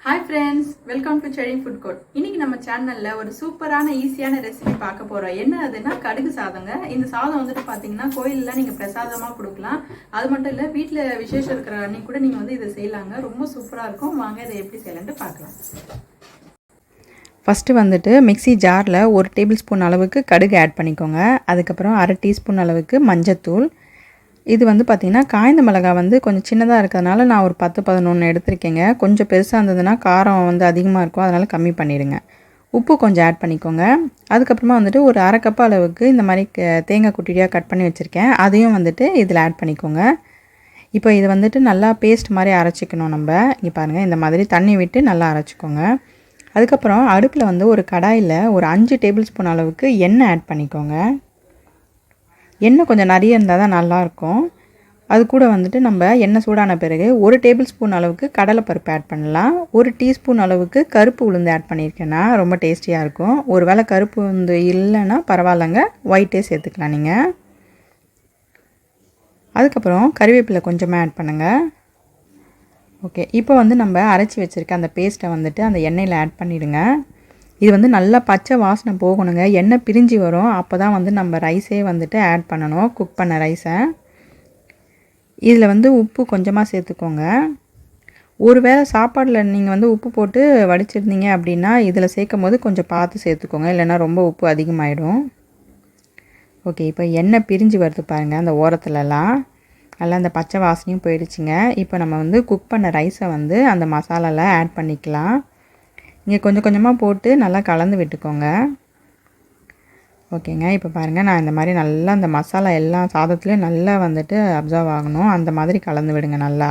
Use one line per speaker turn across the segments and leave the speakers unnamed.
Hi friends, welcome to Cherry Food Court. இன்னைக்கு நம்ம சேனல்ல ஒரு சூப்பரான ஈஸியான ரெசிபி பார்க்க போறோம். என்ன அதுனா கடுகு சாதங்க. இந்த சாதம் வந்துட்டு பாத்தீங்கன்னா கோயில்ல நீங்க பிரசாதமா கொடுக்கலாம். அது மட்டும் இல்ல வீட்ல விசேஷம் இருக்கிற அன்னைக்கு கூட நீங்க இதை செய்யலாங்க. ரொம்ப சூப்பரா இருக்கும். வாங்க இதை எப்படி செய்யலாம்னு பார்க்கலாம்.
ஃபர்ஸ்ட் வந்துட்டு மிக்ஸி ஜார்ல 1 டேபிள்ஸ்பூன் அளவுக்கு கடுகு ஆட் பண்ணிக்கோங்க. அதுக்கு அப்புறம் 1/2 டீஸ்பூன் அளவுக்கு மஞ்சள்தூள். இது வந்து பார்த்தீங்கன்னா காய்ந்த மிளகாய் கொஞ்சம் சின்னதாக இருக்கிறதுனால நான் ஒரு 10-11 எடுத்திருக்கேங்க. கொஞ்சம் பெருசாக இருந்ததுன்னா காரம் அதிகமாக இருக்கும், அதனால் கம்மி பண்ணிடுங்க. உப்பு கொஞ்சம் ஆட் பண்ணிக்கோங்க. அதுக்கப்புறமா வந்துட்டு ஒரு 1/2 கப் அளவுக்கு இந்த மாதிரி தேங்காய் குட்டியாக கட் பண்ணி வச்சுருக்கேன், அதையும் இதில் ஆட் பண்ணிக்கோங்க. இப்போ இது நல்லா பேஸ்ட் மாதிரி அரைச்சிக்கணும். நம்ம இங்கே பாருங்கள், இந்த மாதிரி தண்ணி விட்டு நல்லா அரைச்சிக்கோங்க. அதுக்கப்புறம் அடுப்பில் ஒரு கடாயில் ஒரு 5 டேபிள் ஸ்பூன் அளவுக்கு எண்ணெய் ஆட் பண்ணிக்கோங்க. எண்ணெய் கொஞ்சம் நிறைய இருந்தால் தான் நல்லாயிருக்கும். அது கூட நம்ம எண்ணெய் சூடான பிறகு 1 டேபிள் ஸ்பூன் அளவுக்கு கடலைப்பருப்பு ஆட் பண்ணலாம். 1 டீஸ்பூன் அளவுக்கு கருப்பு உளுந்து ஆட் பண்ணியிருக்கேன்னா ரொம்ப டேஸ்டியாக இருக்கும். ஒரு வேளை கருப்பு உளுந்து இல்லைன்னா பரவாயில்லைங்க, ஒயிட்டே சேர்த்துக்கலாம் நீங்கள். அதுக்கப்புறம் கறிவேப்பிலை கொஞ்சமாக ஆட் பண்ணுங்கள். ஓகே, இப்போ நம்ம அரைச்சி வச்சுருக்க அந்த பேஸ்ட்டை அந்த எண்ணெயில் ஆட் பண்ணிவிடுங்க. இது நல்லா பச்சை வாசனை போகணுங்க. எண்ணெய் பிரிஞ்சு வரும், அப்போ தான் நம்ம ரைஸே ஆட் பண்ணணும், குக் பண்ண ரைஸை. இதில் உப்பு கொஞ்சமாக சேர்த்துக்கோங்க. ஒரு வேளை சாப்பாடில் நீங்கள் உப்பு போட்டு வடிச்சிருந்தீங்க அப்படின்னா இதில் சேர்க்கும் போது கொஞ்சம் பார்த்து சேர்த்துக்கோங்க, இல்லைன்னா ரொம்ப உப்பு அதிகமாகிடும். ஓகே, இப்போ எண்ணெய் பிரிஞ்சு வருது பாருங்கள், அந்த ஓரத்துலலாம் நல்லா அந்த பச்சை வாசனையும் போயிடுச்சுங்க. இப்போ நம்ம குக் பண்ண ரைஸை அந்த மசாலாவில் ஆட் பண்ணிக்கலாம். இங்கே கொஞ்சம் கொஞ்சமாக போட்டு நல்லா கலந்து விட்டுக்கோங்க. ஓகேங்க, இப்போ பாருங்கள், நான் இந்த மாதிரி நல்லா அந்த மசாலா எல்லா சாதத்துலேயும் நல்லா அப்சர்வ் ஆகணும், அந்த மாதிரி கலந்து விடுங்க நல்லா.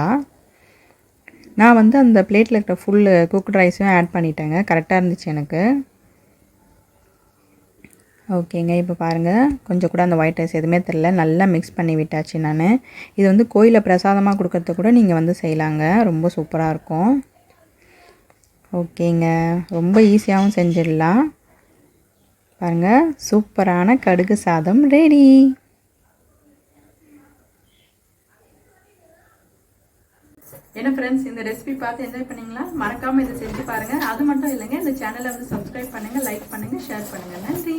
நான் அந்த பிளேட்டில் இருக்கிற ஃபுல் குக்டு ரைஸும் ஆட் பண்ணிட்டேங்க, கரெக்டாக இருந்துச்சு எனக்கு. ஓகேங்க, இப்போ பாருங்கள், கொஞ்சம் கூட அந்த ஒயிட் ரைஸ் எதுவுமே தெரில, நல்லா மிக்ஸ் பண்ணி விட்டாச்சு நான். இது கோயிலில் பிரசாதமாக கொடுக்கறது கூட நீங்கள் செய்யலாங்க, ரொம்ப சூப்பராக இருக்கும். ஓகேங்க, ரொம்ப ஈஸியாகவும் செஞ்சிடலாம். பாருங்கள், சூப்பரான கடுகு சாதம் ரெடி.
என்ன ஃப்ரெண்ட்ஸ், இந்த ரெசிபி பார்த்து என்ஜாய் பண்ணீங்களா? மறக்காமல் இதை செஞ்சு பாருங்கள். அது மட்டும் இல்லைங்க, இந்த சேனலை சப்ஸ்கிரைப் பண்ணுங்கள், லைக் பண்ணுங்கள், ஷேர் பண்ணுங்கள். நன்றி.